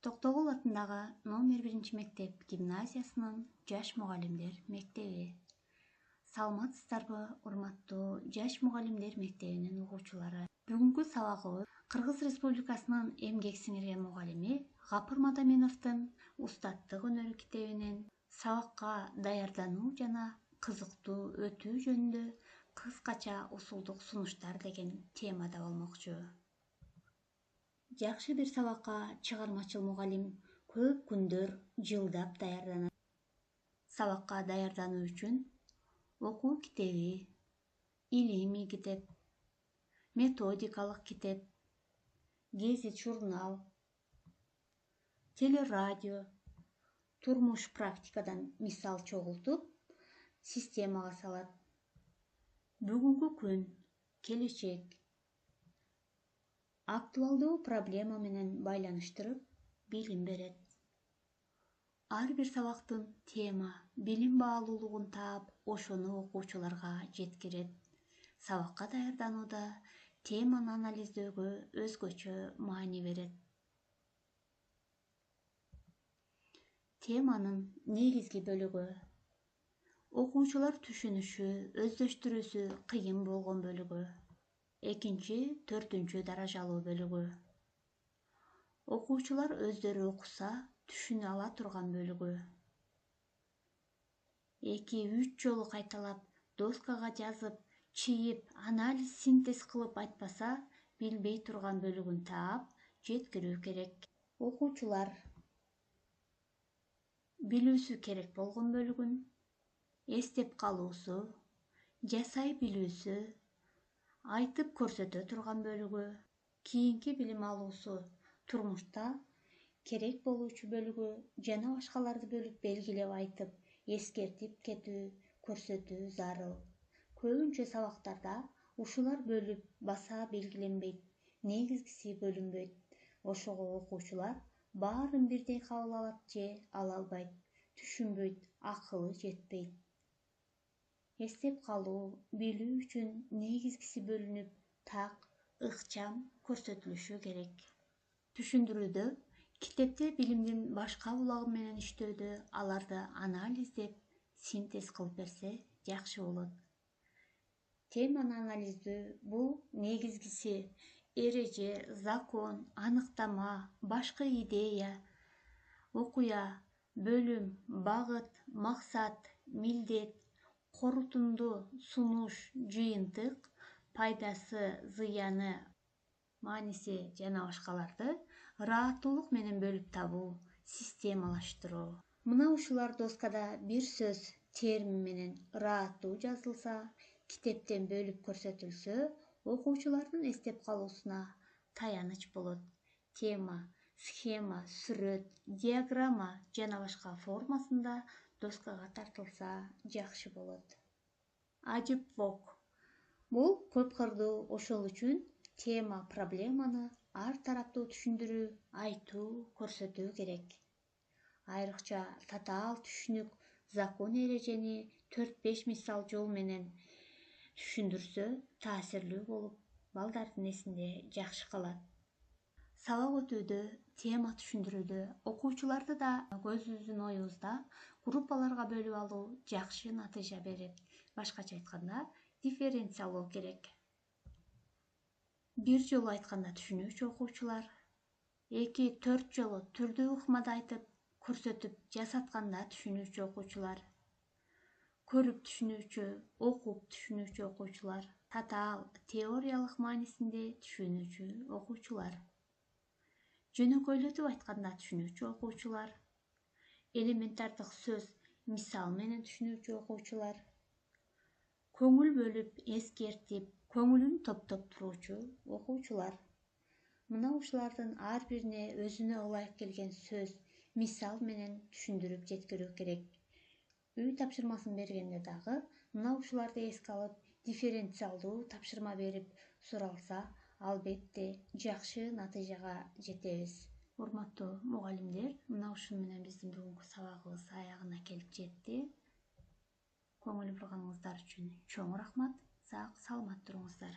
Токтогул атындагы номер 1 мектеп гимназиясынын жаш мугалимдер мектеби. Саламатсыздарбы, урматтуу жаш мугалимдер мектебинин угуучулары. Бүгүнкү сабагыбыз Кыргыз Республикасынын эмгек сиңирген мугалими Гапыр Мадаминовдун устаттык өнөрү китебинен сабакка даярдануу жана кызыктуу өтүү жөнүндө кыскача усулдук сунуштар деген темада болмокчу. Жакшы бир сабакка чыгармачыл мугалим көп күндөр жылдап даярданат. Сабакка даярдануу үчүн окуу китеби, илимий китеп, методикалык китеп, гезит журнал, телерадио, турмуш практикадан мисал чогултуп, системага салат. Бүгүнкү күн, келечек, актуалдуу проблема менен байланыштырып билим берет. Ар бир сабактын тема, билим баалуулугун таап, ошону окуучуларга жеткирет. Сабакка даярданууда теманы анализдөөгө өзгөчө маани берет. Теманын негизги бөлүгү окуучулар түшүнүшү, өздөштүрүүсү кыйын болгон бөлүгү. Экинчи, 4-4 даражалуу бөлүгү. Окуучулар өздөрү окуса, түшүнө ала турган бөлүгү. 2-3 жолу кайталап, доскага жазып, чийип, анализ, синтез кылып айтпаса, билбей турган бөлүгүн таап, жеткирүү керек. Окуучулар билүүсү керек болгон бөлүгүн, эстеп калуусу, жасай билүүсү, айтып көрсөтө турган бөлүгү, кийинки билим алуусу, турмушта керек болуучу бөлүгү жана башкаларды бөлүп белгилеп айтып, эскертип кетүү, көрсөтүү зарыл. Көбүнчө сабактарда ушулар бөлүп баса белгиленбейт, негизгиси бөлүнбөйт. Ошого окуучулар баарын бирдей кабыл алат же ала албайт, түшүнбөйт, акылы жетпейт. Эстеп калуу, билүү үчүн негизгиси бөлүнүп, так, ыкчам көрсөтүлүшү керек. Түшүндүрүүдө, китепте билимдин башка булагы менен иштөөдө аларды анализдеп, синтез кылып берсе жакшы болот. Теманы анализдөө бул негизгиси эреже, закон, аныктама, башкы идея, окуя, бөлүм, багыт, максат, милдет, корутунду, сунуш, жыйынтык, пайдасы, зыяны, мааниси жана башкаларды ырааттуулук менен бөлүп табуу, системалаштыруу. Мына ушулар доскада бир сөз, термин менен ырааттуу жазылса, китептен бөлүп көрсөтүлсө, окуучулардын эстеп калуусуна таяныч болот. Тема, схема, сүрөт, диаграмма жана башка формасында доскага тартылса жакшы болот. Ажып-вок. Бул көп кырдуу, ошол үчүн тема, проблеманы ар тараптуу түшүндүрүү, айтуу, көрсөтүү керек. Айрыкча татаал түшүнүк, закон эрежени 4-5 мисал жол менен түшүндүрсө таасирлүү болуп, балдардын эсинде жакшы калат. Сабак өтүүдө, тема түшүндүрүүдө окуучуларды да көзүбүздүн оюбузда группаларга бөлүп алуу жакшы натыйжа берет. Башкача айтканда, дифференциялоо керек. Бир жолу айтканда түшүнүүчү окуучулар, 2-4 жолу түрдүү ыкмада айтып, көрсөтүп, жасатканда түшүнүүчү окуучулар, көрүп түшүнүүчү, окуп түшүнүүчү окуучулар, татаал теориялык маанисинде түшүнүүчү окуучулар, жөнөкөйлөтүп айтканда түшүнүүчү окуучулар, элементардык сөз, мисал менен түшүнүүчү окуучулар, көңүл бөлүп, эскертип, көңүлүн топтоп туруучу окуучулар. Мына ушулардын ар бирине өзүнө ылайык келген сөз, мисал менен түшүндүрүп жеткирүү керек. Үй тапшырмасын бергенде дагы мына ушуларды эске алып, дифференциалдуу тапшырма берип суралса, албетте жакшы натыйжага жетебиз. Урматтуу мугалимдер, мына ушун менен биздин бүгүнкү сабагыбыз аягына келип жетти. Көңүл бурганыңыздар үчүн чоң рахмат. Сак саламат туруңуздар.